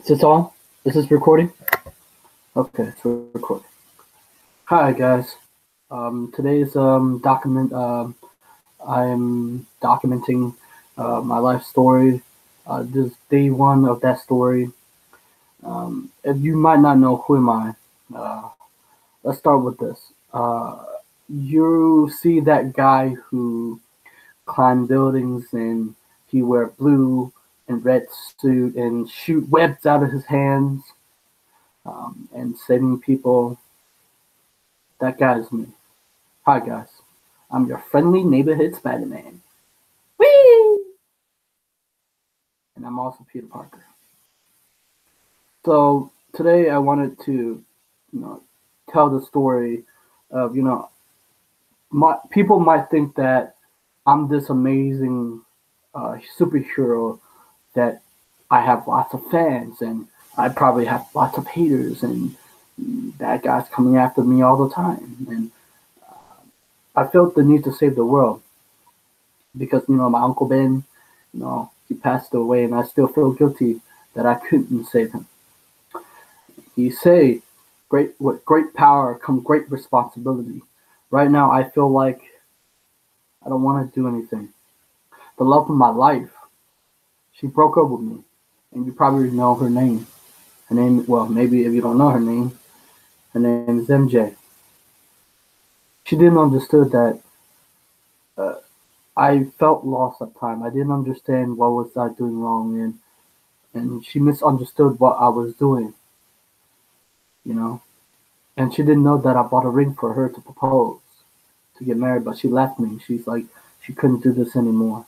Is this on? Is this recording? Okay, it's recording. Hi guys. Today's document. I'm documenting my life story. This is day one of that story. If you might not know who am I, let's start with this. You see that guy who climbed buildings and he wear blue and red suit and shoot webs out of his hands and saving people. That guy is me. Hi guys, I'm your friendly neighborhood Spider-Man. Whee! And I'm also Peter Parker. So today I wanted to, tell the story of, people might think that I'm this amazing superhero, that I have lots of fans and I probably have lots of haters and bad guys coming after me all the time. And I felt the need to save the world because, my Uncle Ben, he passed away and I still feel guilty that I couldn't save him. He say, with great power come great responsibility. Right now, I feel like I don't want to do anything. The love of my life, she broke up with me, and you probably know her name. Her name, well, maybe if you don't know her name is MJ. She didn't understood that uh, I felt lost at time. I didn't understand what was I doing wrong, and she misunderstood what I was doing, you know. And she didn't know that I bought a ring for her to propose, to get married, but she left me. She's like, she couldn't do this anymore.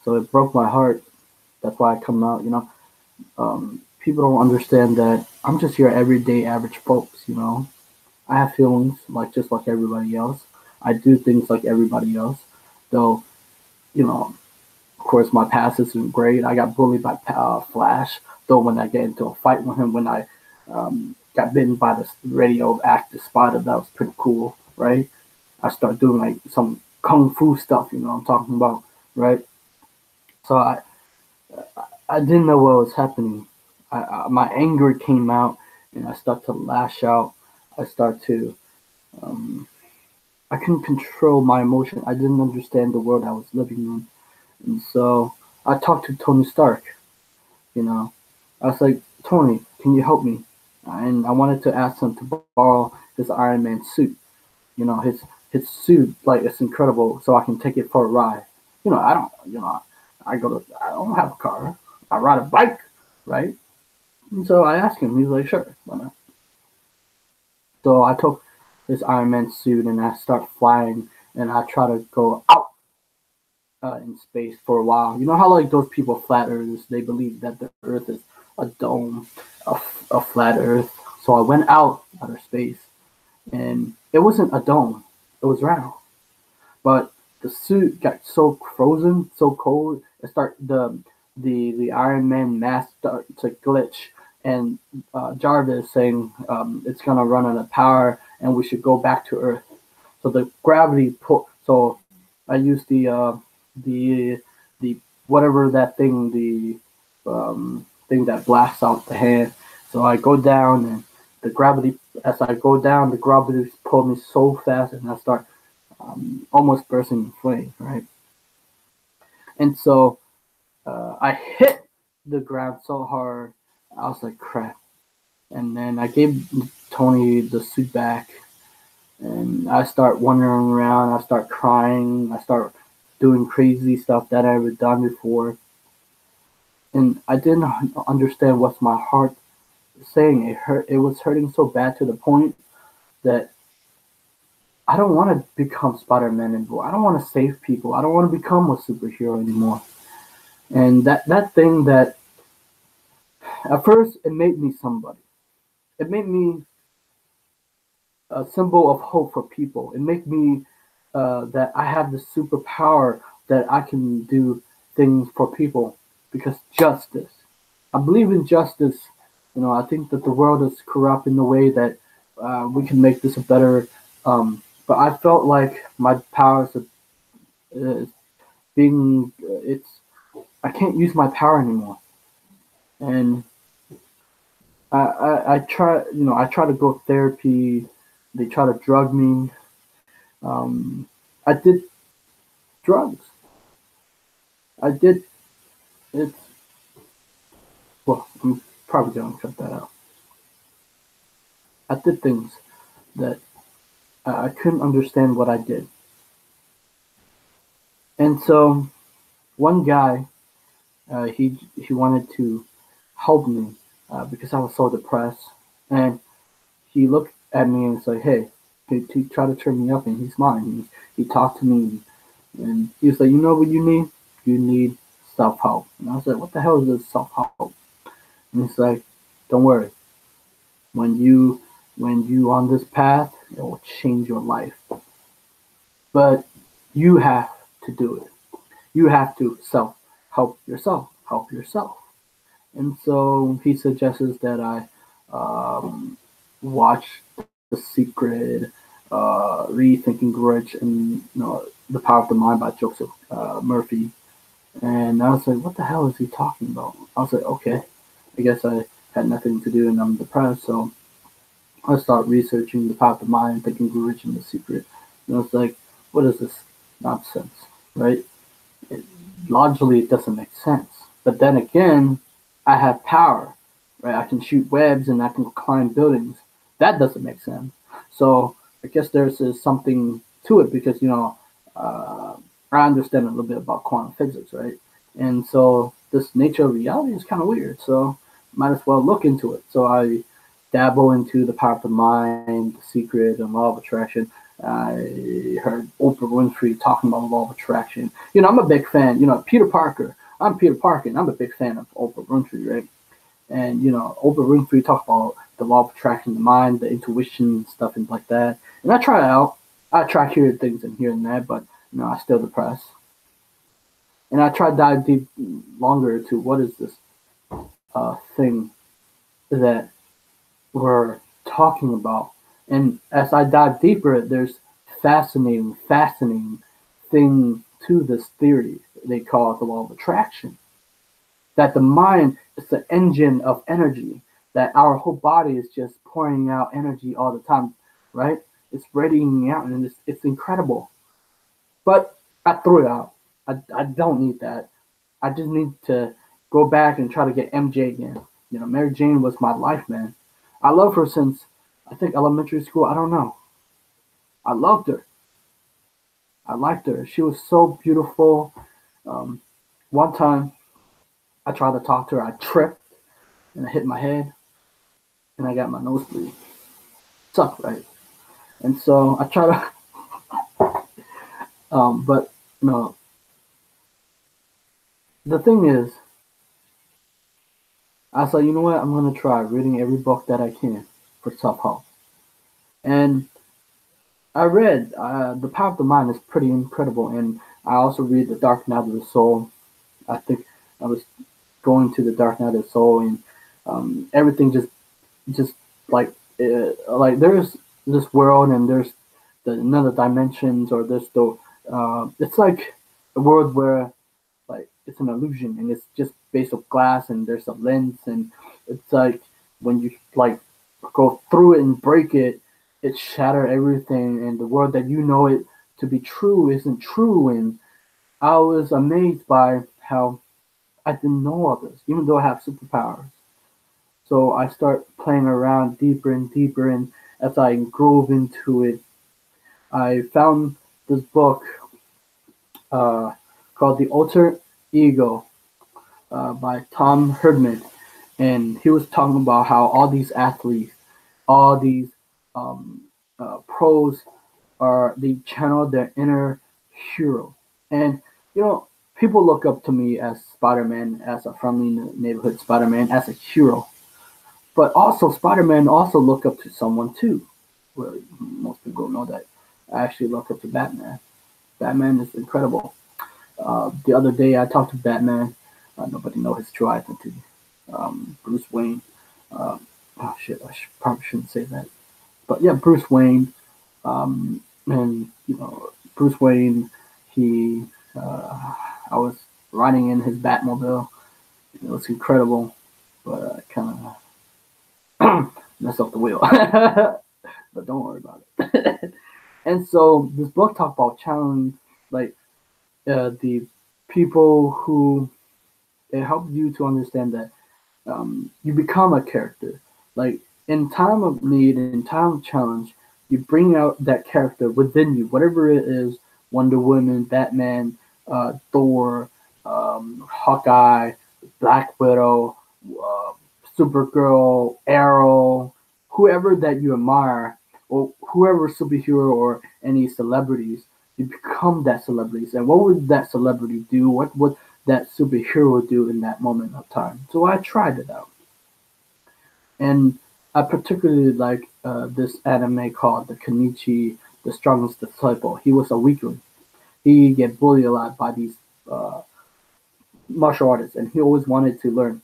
So it broke my heart. That's why I come out. People don't understand that I'm just your everyday average folks. I have feelings just like everybody else. I do things like everybody else. Though, of course, my past isn't great. I got bullied by Flash. Though when I get into a fight with him, when I got bitten by this radioactive spider, that was pretty cool, right? I start doing like some kung fu stuff, I'm talking about, right? So I didn't know what was happening. My anger came out, and I start to lash out. I start to um, I couldn't control my emotion. I didn't understand the world I was living in, and so I talked to Tony Stark. You know, I was like, Tony, can you help me? And I wanted to ask him to borrow his Iron Man suit. His suit, like, it's incredible, so I can take it for a ride. I don't. I don't have a car. I ride a bike, right? And so I asked him. He's like, sure, why not? So I took this Iron Man suit and I start flying and I try to go out in space for a while. You know how like those people, flat earthers, they believe that the Earth is a dome, a flat Earth. So I went out outer space and it wasn't a dome; it was round. But the suit got so frozen, so cold. It start the Iron Man mask start to glitch, and Jarvis saying it's gonna run out of power, and we should go back to Earth. So the gravity pull. So I used the the whatever that thing, the thing that blasts out the hand. So I go down, and the gravity, as I go down, the gravity pulled me so fast, and I start almost bursting in flames, right? And so I hit the ground so hard, I was like, crap. And then I gave Tony the suit back, and I start wandering around. I start crying. I start doing crazy stuff that I never done before. And I didn't understand what my heart was saying. It hurt. It was hurting so bad to the point that I don't want to become Spider-Man anymore. I don't want to save people. I don't want to become a superhero anymore. And that thing that at first it made me somebody. It made me a symbol of hope for people. It made me that I have the superpower that I can do things for people because justice. I believe in justice. I think that the world is corrupt in the way that we can make this a better. But I felt like my powers is being. It's I can't use my power anymore, and I try, I try to go therapy. They try to drug me. Um, I did drugs. I did it. Well, I'm probably gonna cut that out. I did things that I couldn't understand what I did, and so one guy, he wanted to help me because I was so depressed, and he looked at me and said, "Hey," he tried to turn me up, and he's mine. He talked to me, and he was like, "You know what you need? You need self help." And I was like, "What the hell is this self help?" And he's like, "Don't worry. When you on this path, it will change your life. But you have to do it. You have to self help yourself. Help yourself." And so he suggests that I watch The Secret, read Thinking Rich, and The Power of the Mind by Joseph Murphy. And I was like, "What the hell is he talking about?" I was like, "Okay, I guess I had nothing to do and I'm depressed, so I start researching The Power of the Mind, Thinking Rich, and The Secret." And I was like, "What is this nonsense?" Right? It, logically, it doesn't make sense. But then again, I have power, right? I can shoot webs and I can climb buildings. That doesn't make sense. So I guess there's something to it because uh, I understand a little bit about quantum physics, right? And so this nature of reality is kind of weird. So might as well look into it. So I dabble into The Power of the Mind, The Secret, and Law of Attraction. I heard Oprah Winfrey talking about the law of attraction. I'm a big fan. Peter Parker. I'm Peter Parker, and I'm a big fan of Oprah Winfrey, right? And Oprah Winfrey talked about the law of attraction, the mind, the intuition, stuff, and like that. And I try it out. I try hearing things and here and there, but I still depressed. And I try to dive deep longer to what is this thing that we're talking about. And as I dive deeper, there's fascinating thing to this theory. They call it the law of attraction. That the mind is the engine of energy. That our whole body is just pouring out energy all the time, right? It's radiating out, and it's incredible. But I threw it out. I don't need that. I just need to go back and try to get MJ again. Mary Jane was my life, man. I love her since I think elementary school. I don't know. I loved her. I liked her. She was so beautiful. Um, One time I tried to talk to her. I tripped and I hit my head and I got my nosebleed. Sucked, right? And so I try to, but no. The thing is, I said, you know what? I'm gonna try reading every book that I can for self help. And I read The Power of the Mind is pretty incredible, and I also read The Dark Night of the Soul. I think I was going to The Dark Night of the Soul, and everything just like there's this world, and there's another dimensions, or there's the it's like a world where like it's an illusion, and it's just based of glass, and there's a lens, and it's like when you like go through it and break it, it shatter everything, and the world that you know it to be true isn't true. And I was amazed by how I didn't know all this, even though I have superpowers. So I start playing around deeper and deeper, and as I grove into it, I found this book uh, called The Alter Ego by Tom Herman, and he was talking about how all these athletes, all these um, pros, are they channel their inner hero, and you know people look up to me as Spider-Man, as a friendly neighborhood Spider-Man, as a hero, but also Spider-Man also look up to someone too. Well, most people don't know that. I actually look up to Batman. Batman is incredible. The other day I talked to Batman. Nobody knows his true identity. Bruce Wayne. Uh, oh shit! Probably shouldn't say that. But yeah, Bruce Wayne. And Bruce Wayne. He. I was riding in his Batmobile. It was incredible, but kind of mess up the wheel. But don't worry about it. And so this book talked about challenge, like the people who it helped you to understand that you become a character. Like in time of need, in time of challenge, you bring out that character within you, whatever it is. Wonder Woman, Batman, Thor, Hawkeye, Black Widow, uh, Supergirl, Arrow, whoever that you admire, or whoever superhero or any celebrities, you become that celebrities. And what would that celebrity do? What would that superhero do in that moment of time? So I tried it out, and I particularly like this anime called the Kenichi, the Strongest Disciple. He was a weakling. He get bullied a lot by these uh, martial artists, and he always wanted to learn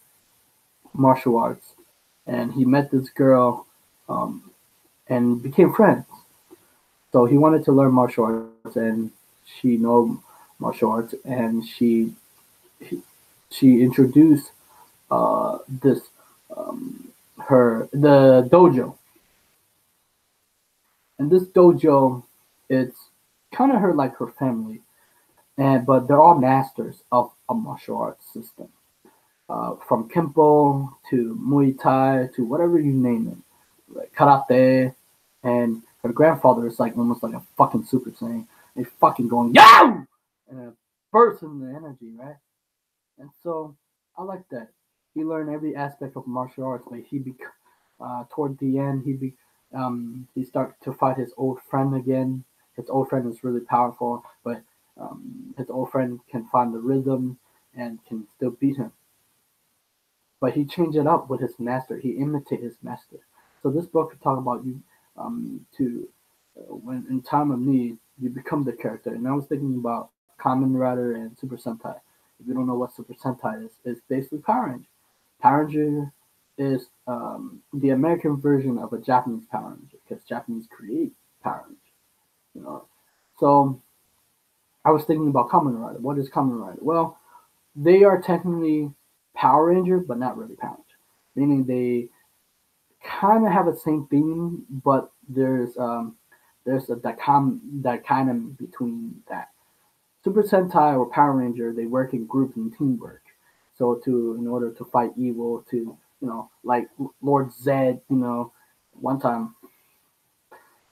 martial arts. And he met this girl um, and became friends. So he wanted to learn martial arts, and she know martial arts, and he, she introduced this her the dojo, and this dojo, it's kind of her like her family, and but they're all masters of a martial arts system, from kempo to Muay Thai to whatever you name it, like karate, and her grandfather is like almost like a fucking Super Saiyan. He's fucking going yo, and a burst in the energy, right? And so I like that. He learned every aspect of martial arts, but toward the end he started to fight his old friend again. His old friend is really powerful, but his old friend can find the rhythm and can still beat him. But he changed it up with his master. He imitated his master. So this book could talk about you to when in time of need you become the character. And I was thinking about Kamen Rider and Super Sentai. If you don't know what Super Sentai is, it's basically Power Ranger. Power Ranger is the American version of a Japanese Power Ranger because Japanese create Power Ranger. You know, so I was thinking about Kamen Rider. What is Kamen Rider? Well, they are technically Power Ranger, but not really Power Ranger. Meaning they kind of have the same theme, but there's a dichotomy between that. Super Sentai or Power Ranger, they work in groups and teamwork. So in order to fight evil, to like Lord Zed, one time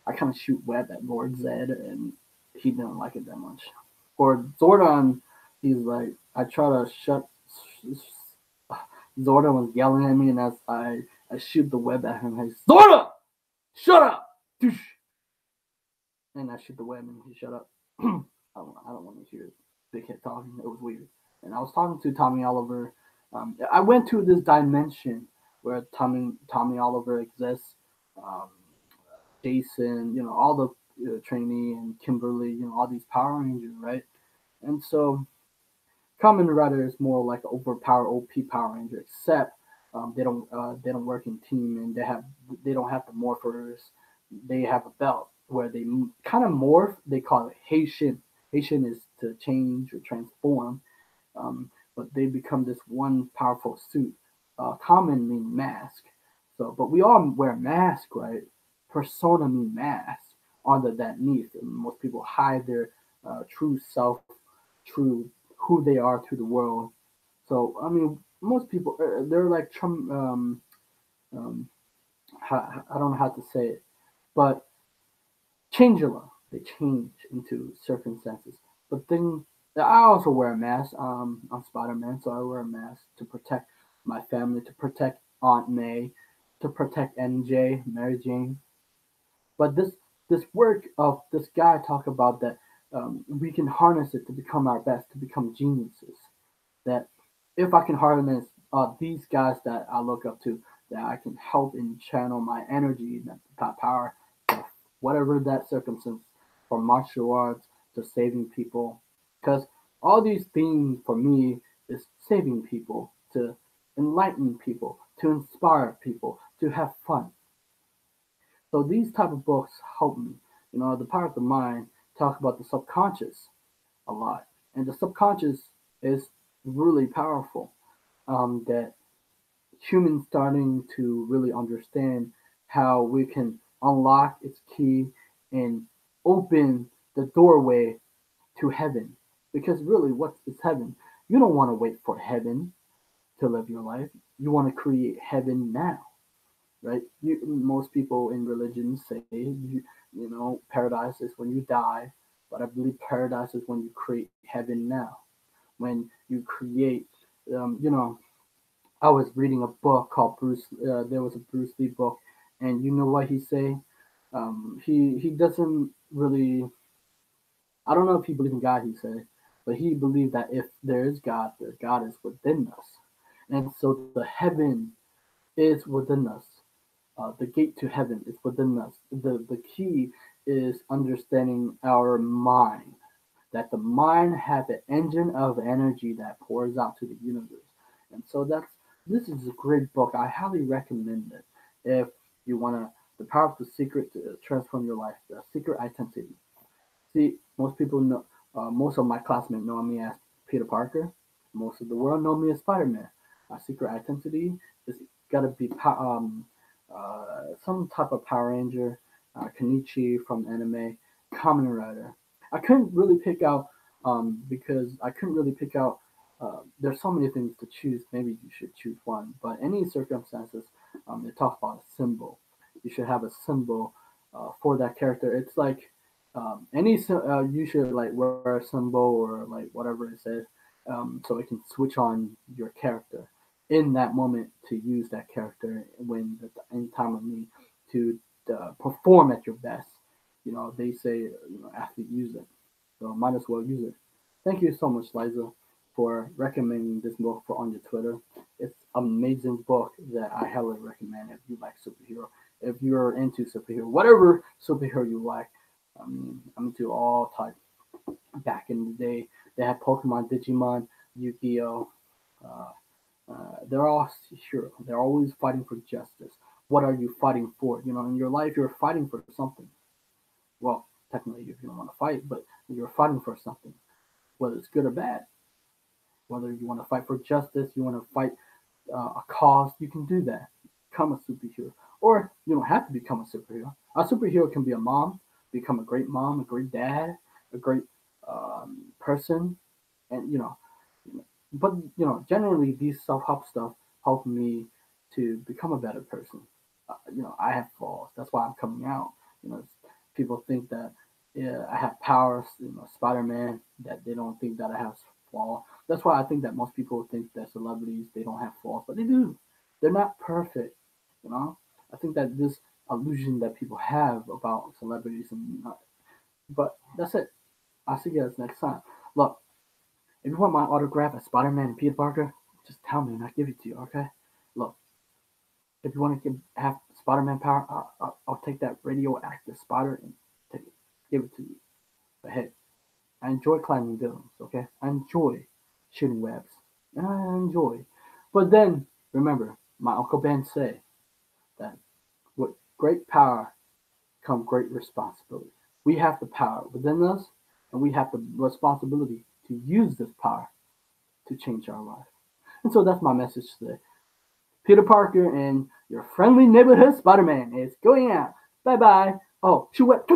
I kind of shoot web at Lord Zed, and he didn't like it that much. Or Zordon, he's like, I try to shut. Zordon was yelling at me, and as I shoot the web at him, I say, Zorda, shut up! And I shoot the web, and he shut up. I don't want to hear Big Head talking. It was weird. And I was talking to Tommy Oliver. I went to this dimension where Tommy Oliver exists. Um, Jason, all the trainee and Kimberly, all these Power Rangers, right? And so Kamen Rider is more like an overpowered OP Power Ranger, except they don't work in team, and they don't have the morphers. They have a belt where they kind of morph. They call it Haitian. Haitian is to change or transform, but they become this one powerful suit. Common mean mask. So, but we all wear mask, right? Persona mean mask underneath. And most people hide their true self, true who they are to the world. So, I mean, most people they're like um, I don't know how to say it, but changeable. They change into circumstances. But then I also wear a mask. I'm Spider-Man, so I wear a mask to protect my family, to protect Aunt May, to protect NJ, Mary Jane. But this work of this guy talk about that we can harness it to become our best, to become geniuses. That if I can harness these guys that I look up to, that I can help and channel my energy, that power, whatever that circumstance, from martial arts to saving people. Because all these themes for me is saving people, to enlighten people, to inspire people, to have fun. So these type of books help me. The power of the mind talk about the subconscious a lot, and the subconscious is really powerful. That humans starting to really understand how we can unlock its key and open the doorway to heaven. Because really, what is heaven? You don't want to wait for heaven to live your life. You want to create heaven now, right? Most people in religion say, paradise is when you die, but I believe paradise is when you create heaven now. When you create, you know, I was reading a book called Bruce. There was a Bruce Lee book, and you know what he say? He doesn't really. I don't know if he believes in God. He said, but he believed that if there is God, that God is within us, and so the heaven is within us. The gate to heaven is within us. The key is understanding our mind. That the mind has an engine of energy that pours out to the universe. And so this is a great book. I highly recommend it if you wanna the power of the secret to transform your life, the secret identity. See, most people know, most of my classmates know me as Peter Parker. Most of the world know me as Spider-Man. My secret identity is gotta be some type of Power Ranger, Kenichi from anime, Kamen Rider. I couldn't really pick out because I couldn't really pick out. There's so many things to choose. Maybe you should choose one. But any circumstances, it talks about a symbol. You should have a symbol for that character. It's like you should like wear a symbol or like whatever it says, so it can switch on your character in that moment to use that character when in time of need to perform at your best. They say athlete use it, so might as well use it. Thank you so much, Liza, for recommending this book for on your Twitter. It's an amazing book that I highly recommend if you like superhero. If you're into superhero, whatever superhero you like, I'm into all types. Back in the day, they had Pokemon, Digimon, Yu-Gi-Oh. Uh, they're all hero. They're always fighting for justice. What are you fighting for? In your life, you're fighting for something. Well, technically, if you don't want to fight, but you're fighting for something, whether it's good or bad. Whether you want to fight for justice, you want to fight a cause, you can do that. Become a superhero. Or you don't have to become a superhero. A superhero can be a mom, become a great mom, a great dad, a great person, and but generally these self-help stuff help me to become a better person. I have flaws. That's why I'm coming out. People think that yeah, I have powers, Spider-Man, that they don't think that I have flaws. That's why I think that most people think that celebrities they don't have flaws, but they do. They're not perfect. You know, I think that this illusion that people have about celebrities and not, but that's it. I'll see you guys next time. Look, if you want my autograph as Spider-Man and Peter Parker, just tell me and I'll give it to you. Okay? Look, if you want to have Spider-Man power, I'll take that radioactive spider and take it, give it to you. But hey, I enjoy climbing buildings. Okay? I enjoy shooting webs, and I enjoy. But then remember, my Uncle Ben said that with great power come great responsibility. We have the power within us, and we have the responsibility to use this power to change our life. And so that's my message today. Peter Parker and your friendly neighborhood Spider-Man is going out. Bye bye. Oh, shoot what?